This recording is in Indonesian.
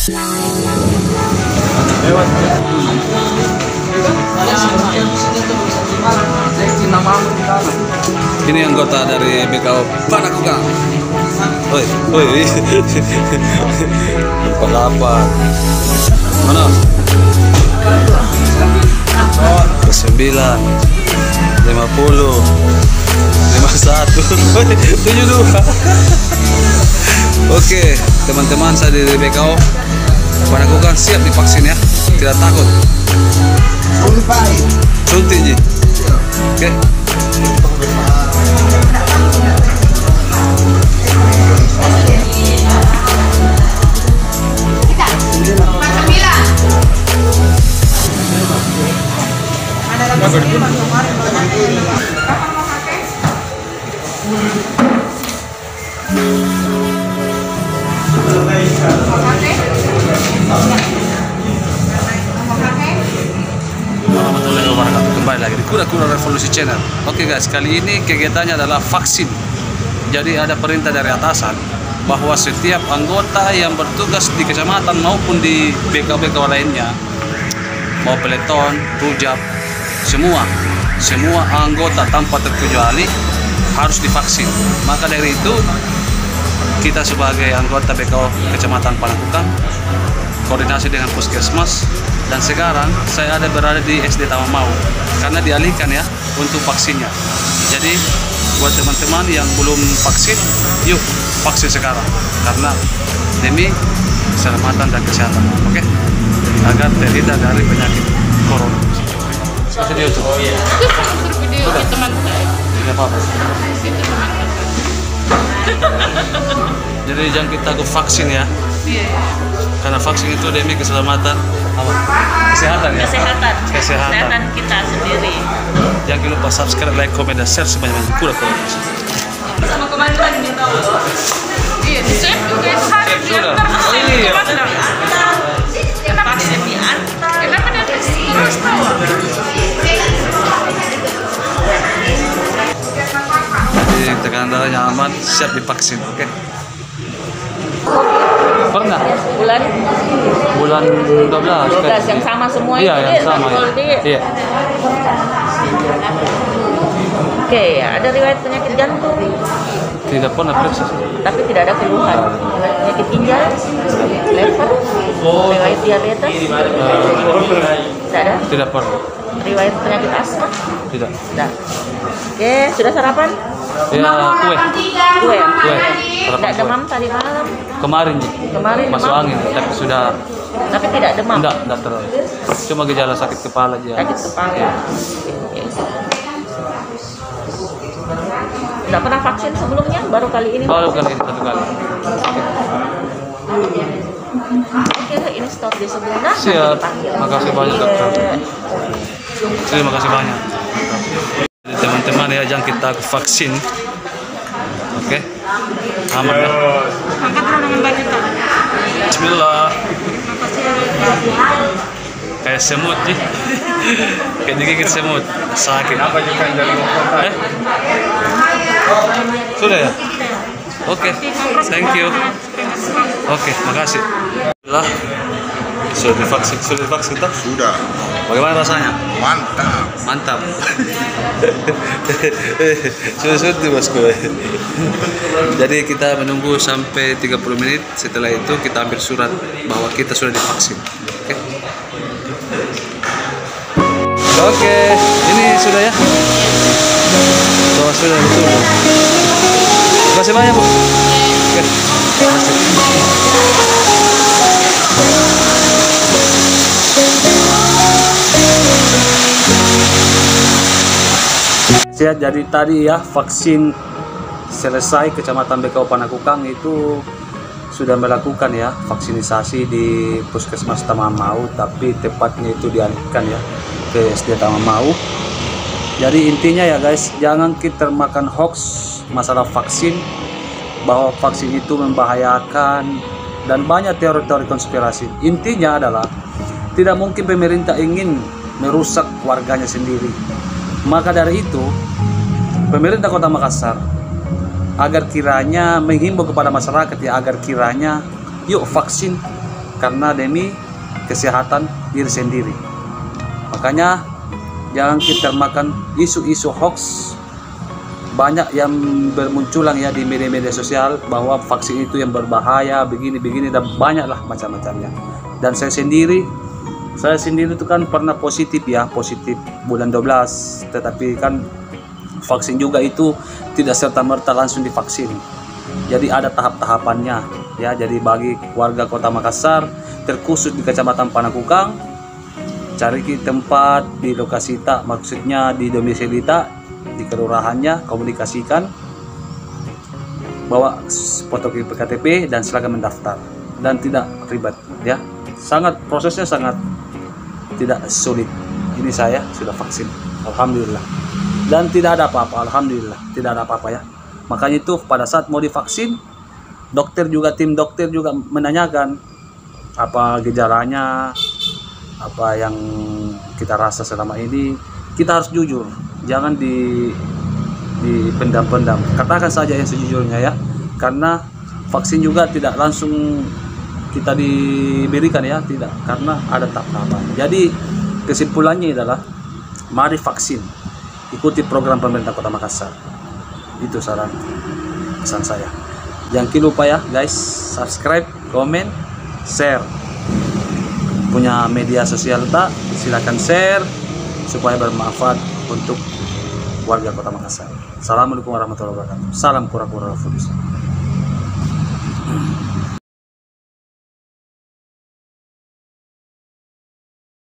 Lewat. Ini anggota dari BKO Panakukang. Oi, oi. Apa? Mana? 9, 50, 51, 72. Oke, teman-teman, saya dari BKO Panakukang siap divaksin ya, tidak takut. Suntik Ji. Oke. Kembali lagi di Kura-Kura Revolusi Channel. Oke guys, kali ini kegiatannya adalah vaksin. Jadi ada perintah dari atasan bahwa setiap anggota yang bertugas di kecamatan maupun di BK-BK lainnya, mau peleton, rujak, semua anggota tanpa terkecuali harus divaksin. Maka dari itu kita sebagai anggota BKO Kecamatan Panakukang koordinasi dengan puskesmas, dan sekarang saya ada berada di SD Tamamau karena dialihkan ya untuk vaksinnya. Jadi buat teman-teman yang belum vaksin, yuk vaksin sekarang karena demi keselamatan dan kesehatan, oke? Agar terhindar dari penyakit corona. Masih di YouTube? Oh iya. Video teman saya. Tidak apa-apa. Jadi jangan kita ke vaksin ya. Iya. Karena vaksin itu demi keselamatan apa? Kesehatan ya? Kesehatan Kita sendiri. Jangan lupa subscribe, like, komen, dan share sebanyak-banyak. Kura-kura. Sama komandan minta. Iya, di save juga itu harus Sudah. diantar. Oh iya. Kenapa dia harus tahu? Jadi tekanan darahnya aman, siap divaksin, oke? Pernah? Bulan 12 yang sama semua iya, itu. Yang sama ya. Iya. Oke, ada riwayat penyakit jantung. Tidak pernah periksa. Tapi tidak ada keluhan. Penyakit ginjal, lever, riwayat diabetes. Tidak ada. Tidak pernah. Riwayat penyakit asma. Tidak. Tidak. Oke, sudah sarapan? Ya, kue. Kue. Sarapan Tidak kue. demam tadi malam. Kemarin masuk demam. angin, tapi sudah Tapi tidak demam. enggak terlalu. Cuma gejala sakit kepala aja. Sakit kepala. Iya. Oke. Tidak pernah vaksin sebelumnya, baru kali ini. Baru kali ini satu kali. Oke, ini stop di sebelah. Siap. Makasih banyak dokter. Terima kasih banyak. Jadi, teman-teman ya, jangan kita vaksin. Oke. Aman ya. Angkat dulu dengan baju tak. Bismillah. Kayak semut sih. Kayak digigit semut. Sakit. Apa juga dari Sudah ya? Oke. Thank you. Oke, makasih. Lah. Sudah divaksin tak? Sudah. Bagaimana rasanya? Mantap. Mantap. Sudah bosku. Jadi kita menunggu sampai 30 menit. Setelah itu kita ambil surat bahwa kita sudah divaksin. Oke, ini sudah ya. Sudah betul. Terima kasih banyak Bu. Oke. Terima kasih. Jadi tadi ya vaksin selesai. Kecamatan BKO Panakukang itu sudah melakukan ya vaksinisasi di Puskesmas Tamamau, tapi tepatnya itu dialihkan ya ke SD Tamamau. Jadi intinya ya guys, jangan kita makan hoax masalah vaksin, bahwa vaksin itu membahayakan dan banyak teori-teori konspirasi. Intinya adalah tidak mungkin pemerintah ingin merusak warganya sendiri. Maka dari itu, pemerintah Kota Makassar agar kiranya menghimbau kepada masyarakat ya, agar kiranya yuk vaksin karena demi kesehatan diri sendiri. Makanya jangan kita makan isu-isu hoax. Banyak yang bermunculan ya di media-media sosial bahwa vaksin itu yang berbahaya begini-begini, dan banyaklah macam-macamnya. Dan saya sendiri itu kan pernah positif bulan 12, tetapi kan vaksin juga itu tidak serta-merta langsung divaksin. Jadi ada tahap-tahapannya ya. Jadi bagi warga Kota Makassar, terkhusus di Kecamatan Panakukang, cari tempat di lokasi tak, maksudnya di domisili tak, di kelurahannya, komunikasikan, bawa foto KTP dan silakan mendaftar, dan tidak ribet ya. Prosesnya sangat tidak sulit. Ini saya sudah vaksin, alhamdulillah, dan tidak ada apa-apa, alhamdulillah, tidak ada apa-apa ya. Makanya itu pada saat mau divaksin, tim dokter juga menanyakan apa gejalanya, apa yang kita rasa selama ini. Kita harus jujur, jangan dipendam-pendam, katakan saja yang sejujurnya ya, karena vaksin juga tidak langsung kita diberikan ya, tidak, karena ada tahap-tahapan. Jadi kesimpulannya adalah mari vaksin, ikuti program pemerintah Kota Makassar. Itu saran pesan saya. Jangan lupa ya guys, subscribe, komen, share. Punya media sosial tak, silakan share supaya bermanfaat untuk warga Kota Makassar. Assalamualaikum warahmatullahi wabarakatuh. Salam kura-kura Fudus.